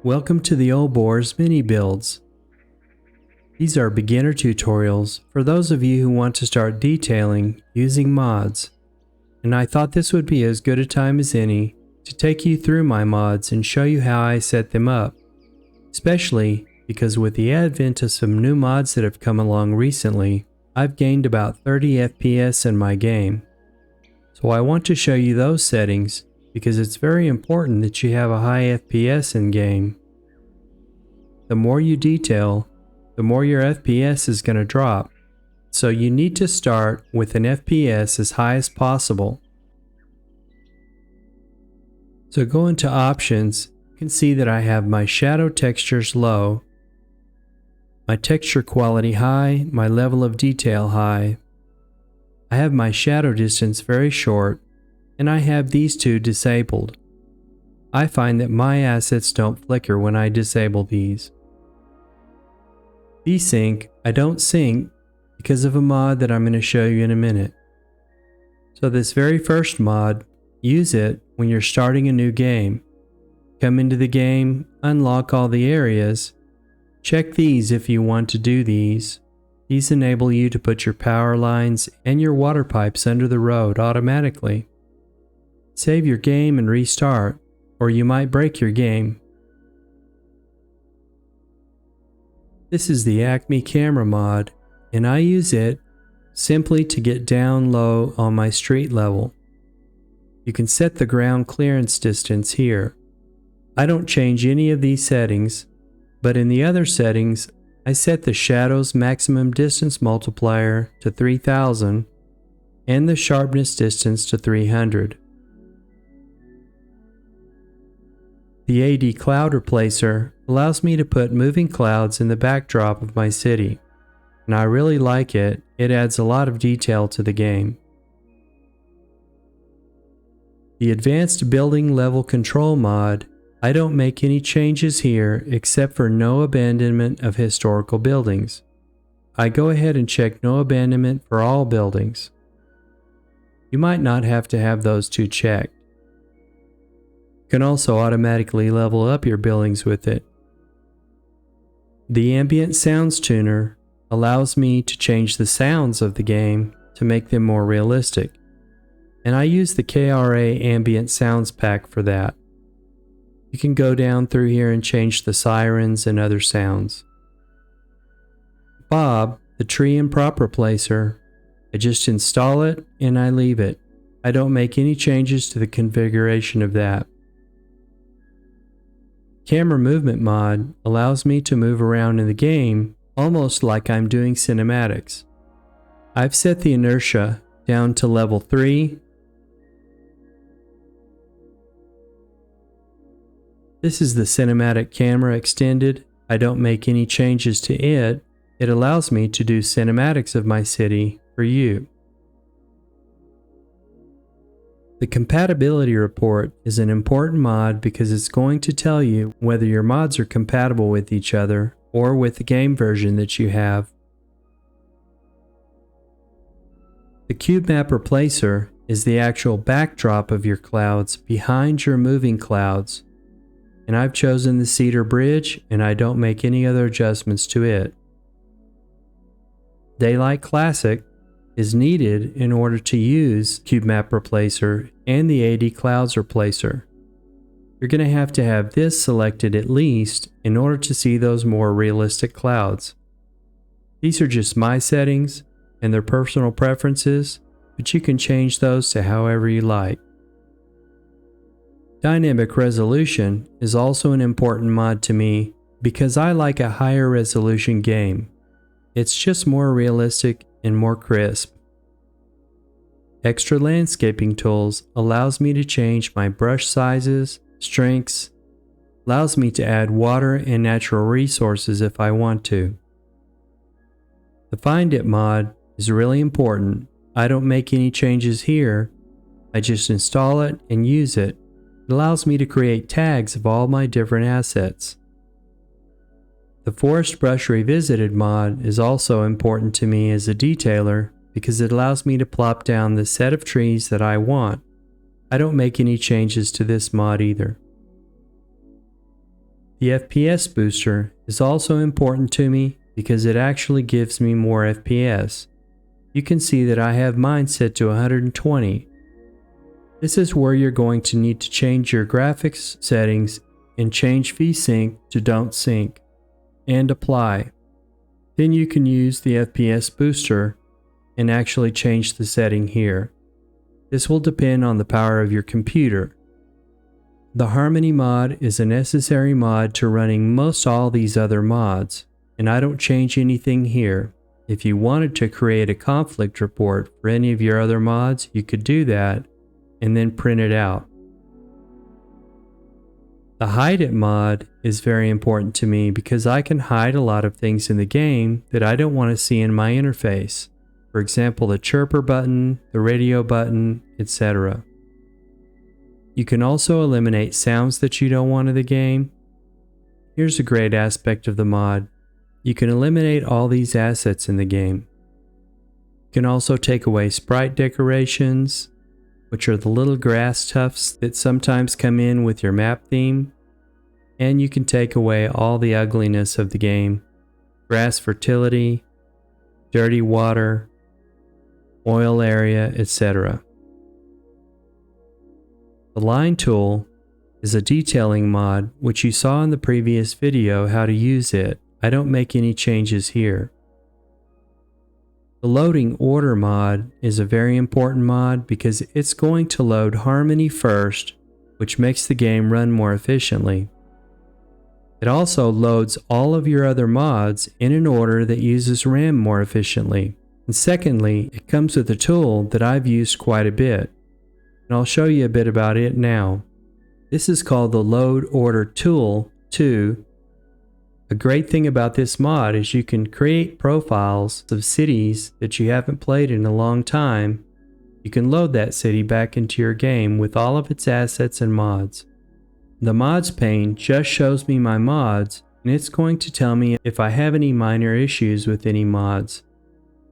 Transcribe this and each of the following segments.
Welcome to the Old Boar's mini builds. These are beginner tutorials for those of you who want to start detailing using mods, and I thought this would be as good a time as any to take you through my mods and show you how I set them up, especially because with the advent of some new mods that have come along recently, I've gained about 30 FPS in my game. So I want to show you those settings because it's very important that you have a high FPS in game. The more you detail, the more your FPS is going to drop. So you need to start with an FPS as high as possible. So go into options, you can see that I have my shadow textures low, my texture quality high, my level of detail high. I have my shadow distance very short, and I have these two disabled. I find that my assets don't flicker when I disable these. Desync, I don't sync because of a mod that I'm going to show you in a minute. So this very first mod, use it when you're starting a new game. Come into the game, unlock all the areas. Check these if you want to do these. These enable you to put your power lines and your water pipes under the road automatically. Save your game and restart, or you might break your game. This is the Acme camera mod, and I use it simply to get down low on my street level. You can set the ground clearance distance here. I don't change any of these settings, but in the other settings, I set the shadow's maximum distance multiplier to 3000 and the sharpness distance to 300. The AD Cloud Replacer allows me to put moving clouds in the backdrop of my city, and I really like it. It adds a lot of detail to the game. The Advanced Building Level Control mod, I don't make any changes here except for no abandonment of historical buildings. I go ahead and check no abandonment for all buildings. You might not have to have those two checked. You can also automatically level up your buildings with it. The Ambient Sounds Tuner allows me to change the sounds of the game to make them more realistic, and I use the KRA Ambient Sounds pack for that. You can go down through here and change the sirens and other sounds. Bob, the tree and prop replacer, I just install it and I leave it. I don't make any changes to the configuration of that. Camera movement mod allows me to move around in the game almost like I'm doing cinematics. I've set the inertia down to level 3. This is the cinematic camera extended. I don't make any changes to it. It allows me to do cinematics of my city for you. The compatibility report is an important mod because it's going to tell you whether your mods are compatible with each other or with the game version that you have. The Cube Map Replacer is the actual backdrop of your clouds behind your moving clouds, and I've chosen the Cedar Bridge and I don't make any other adjustments to it. Daylight Classic is needed in order to use Cube Map Replacer and the AD Clouds Replacer. You're going to have this selected at least in order to see those more realistic clouds. These are just my settings and their personal preferences, but you can change those to however you like. Dynamic Resolution is also an important mod to me because I like a higher resolution game. It's just more realistic and more crisp. Extra Landscaping Tools allows me to change my brush sizes, strengths, allows me to add water and natural resources if I want to. The Find It mod is really important. I don't make any changes here. I just install it and use it. It allows me to create tags of all my different assets. The Forest Brush Revisited mod is also important to me as a detailer because it allows me to plop down the set of trees that I want. I don't make any changes to this mod either. The FPS booster is also important to me because it actually gives me more FPS. You can see that I have mine set to 120. This is where you're going to need to change your graphics settings and change VSync to Don't Sync and apply. Then you can use the FPS booster and actually change the setting here. This will depend on the power of your computer. The Harmony mod is a necessary mod to running most all these other mods, and I don't change anything here. If you wanted to create a conflict report for any of your other mods, you could do that and then print it out. The Hide It mod is very important to me because I can hide a lot of things in the game that I don't want to see in my interface. For example, the chirper button, the radio button, etc. You can also eliminate sounds that you don't want in the game. Here's a great aspect of the mod. You can eliminate all these assets in the game. You can also take away sprite decorations, which are the little grass tufts that sometimes come in with your map theme. And you can take away all the ugliness of the game. Grass fertility, dirty water, oil area, etc. The Line tool is a detailing mod which you saw in the previous video how to use it. I don't make any changes here. The Loading Order mod is a very important mod because it's going to load Harmony first, which makes the game run more efficiently. It also loads all of your other mods in an order that uses RAM more efficiently. And secondly, it comes with a tool that I've used quite a bit, and I'll show you a bit about it now. This is called the Load Order Tool 2. A great thing about this mod is you can create profiles of cities that you haven't played in a long time. You can load that city back into your game with all of its assets and mods. The mods pane just shows me my mods, and it's going to tell me if I have any minor issues with any mods.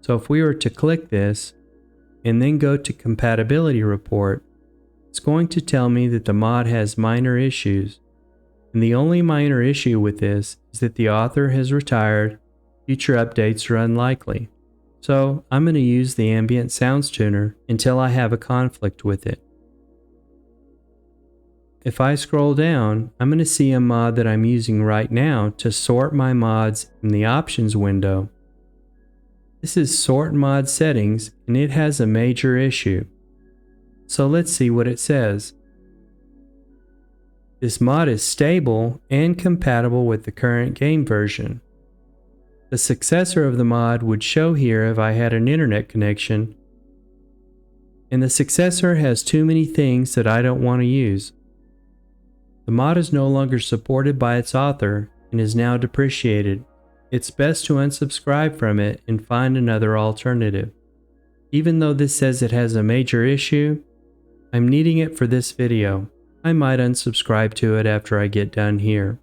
So if we were to click this and then go to compatibility report, it's going to tell me that the mod has minor issues. And the only minor issue with this is that the author has retired, future updates are unlikely. So I'm going to use the ambient sounds tuner until I have a conflict with it. If I scroll down, I'm going to see a mod that I'm using right now to sort my mods in the options window. This is Sort Mod Settings, and it has a major issue. So let's see what it says. This mod is stable and compatible with the current game version. The successor of the mod would show here if I had an internet connection, and the successor has too many things that I don't want to use. The mod is no longer supported by its author and is now depreciated. It's best to unsubscribe from it and find another alternative. Even though this says it has a major issue, I'm needing it for this video. I might unsubscribe to it after I get done here.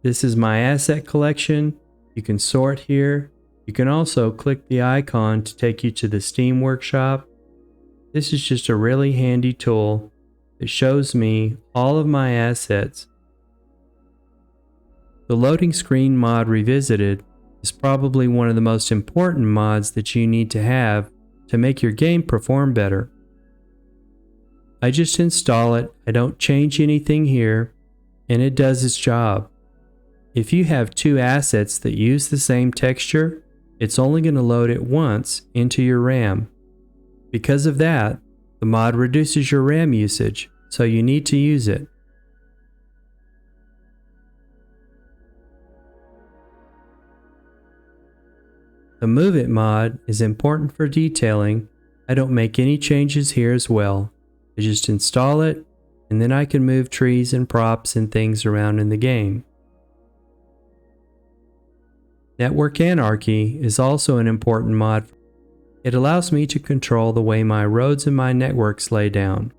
This is my asset collection. You can sort here. You can also click the icon to take you to the Steam workshop. This is just a really handy tool that shows me all of my assets. The Loading Screen mod Revisited is probably one of the most important mods that you need to have to make your game perform better. I just install it, I don't change anything here, and it does its job. If you have two assets that use the same texture, it's only going to load it once into your RAM. Because of that, the mod reduces your RAM usage, so you need to use it. The Move It mod is important for detailing. I don't make any changes here as well. I just install it, and then I can move trees and props and things around in the game. Network Anarchy is also an important mod. It allows me to control the way my roads and my networks lay down.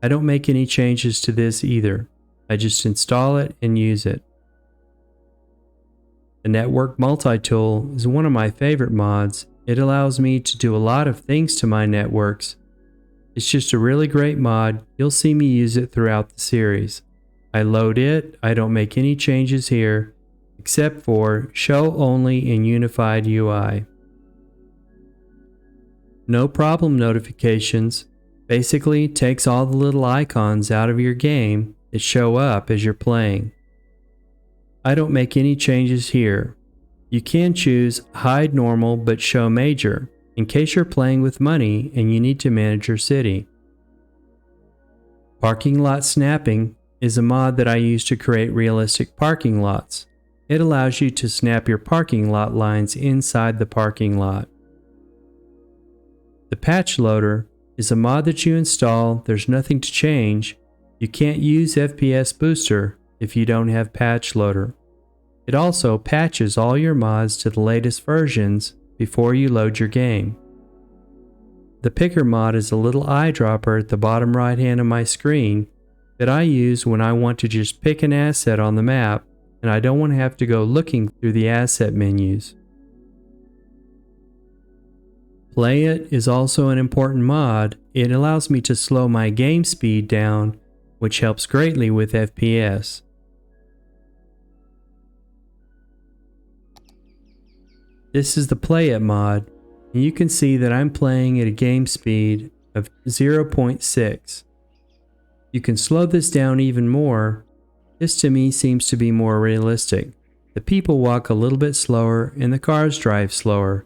I don't make any changes to this either. I just install it and use it. The Network Multi-Tool is one of my favorite mods. It allows me to do a lot of things to my networks. It's just a really great mod. You'll see me use it throughout the series. I load it, I don't make any changes here, except for Show Only in Unified UI. No problem notifications basically takes all the little icons out of your game that show up as you're playing. I don't make any changes here. You can choose Hide Normal but Show Major in case you're playing with money and you need to manage your city. Parking Lot Snapping is a mod that I use to create realistic parking lots. It allows you to snap your parking lot lines inside the parking lot. The Patch Loader is a mod that you install. There's nothing to change. You can't use FPS Booster if you don't have Patch Loader. It also patches all your mods to the latest versions before you load your game. The Picker mod is a little eyedropper at the bottom right hand of my screen that I use when I want to just pick an asset on the map and I don't want to have to go looking through the asset menus. Play It is also an important mod. It allows me to slow my game speed down, which helps greatly with FPS. This is the Play It mod, and you can see that I'm playing at a game speed of 0.6. You can slow this down even more. This to me seems to be more realistic. The people walk a little bit slower and the cars drive slower,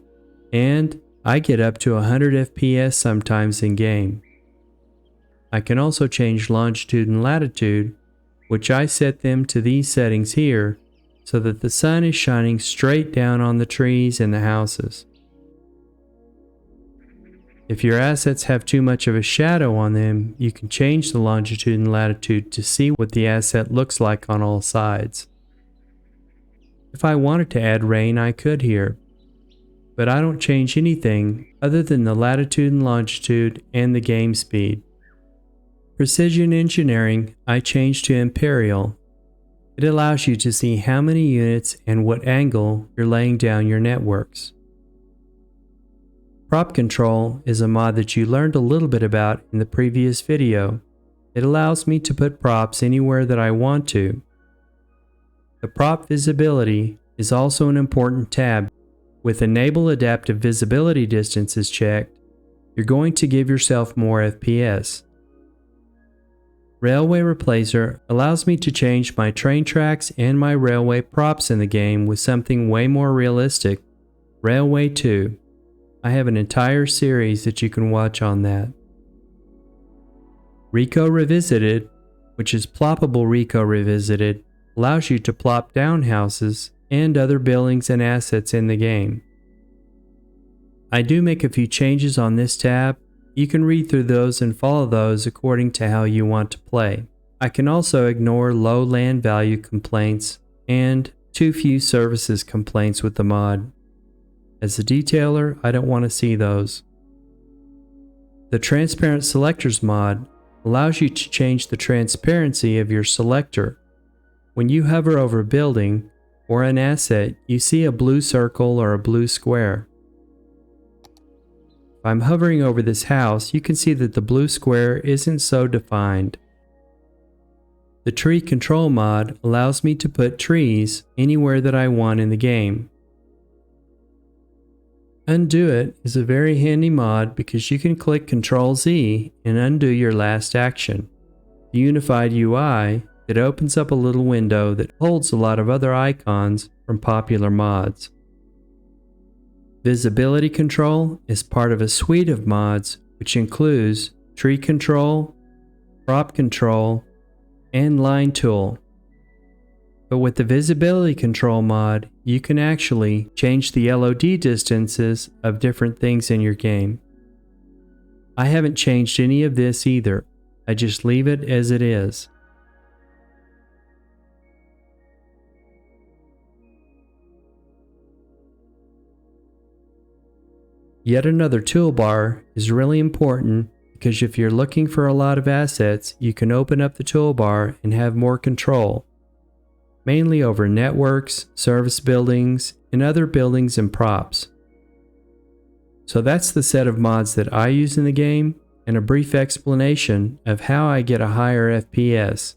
and I get up to 100 FPS sometimes in game. I can also change longitude and latitude, which I set them to these settings here so that the sun is shining straight down on the trees and the houses. If your assets have too much of a shadow on them, you can change the longitude and latitude to see what the asset looks like on all sides. If I wanted to add rain, I could here, but I don't change anything other than the latitude and longitude and the game speed. Precision Engineering, I changed to Imperial. It allows you to see how many units and what angle you're laying down your networks. Prop Control is a mod that you learned a little bit about in the previous video. It allows me to put props anywhere that I want to. The prop visibility is also an important tab. With Enable Adaptive Visibility Distances checked, you're going to give yourself more FPS. Railway Replacer allows me to change my train tracks and my railway props in the game with something way more realistic, Railway 2. I have an entire series that you can watch on that. Rico Revisited, which is Ploppable Rico Revisited, allows you to plop down houses and other buildings and assets in the game. I do make a few changes on this tab. You can read through those and follow those according to how you want to play. I can also ignore low land value complaints and too few services complaints with the mod. As a detailer, I don't want to see those. The Transparent Selectors mod allows you to change the transparency of your selector. When you hover over a building or an asset, you see a blue circle or a blue square. If I'm hovering over this house, you can see that the blue square isn't so defined. The Tree Control mod allows me to put trees anywhere that I want in the game. Undo It is a very handy mod because you can click Ctrl-Z and undo your last action. The Unified UI, it opens up a little window that holds a lot of other icons from popular mods. Visibility Control is part of a suite of mods which includes Tree Control, Prop Control, and Line Tool. But with the Visibility Control mod, you can actually change the LOD distances of different things in your game. I haven't changed any of this either. I just leave it as it is. Yet another toolbar is really important because if you're looking for a lot of assets, you can open up the toolbar and have more control, mainly over networks, service buildings, and other buildings and props. So that's the set of mods that I use in the game and a brief explanation of how I get a higher FPS.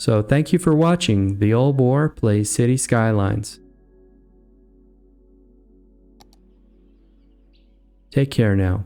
So thank you for watching The Old Boar Plays City Skylines. Take care now.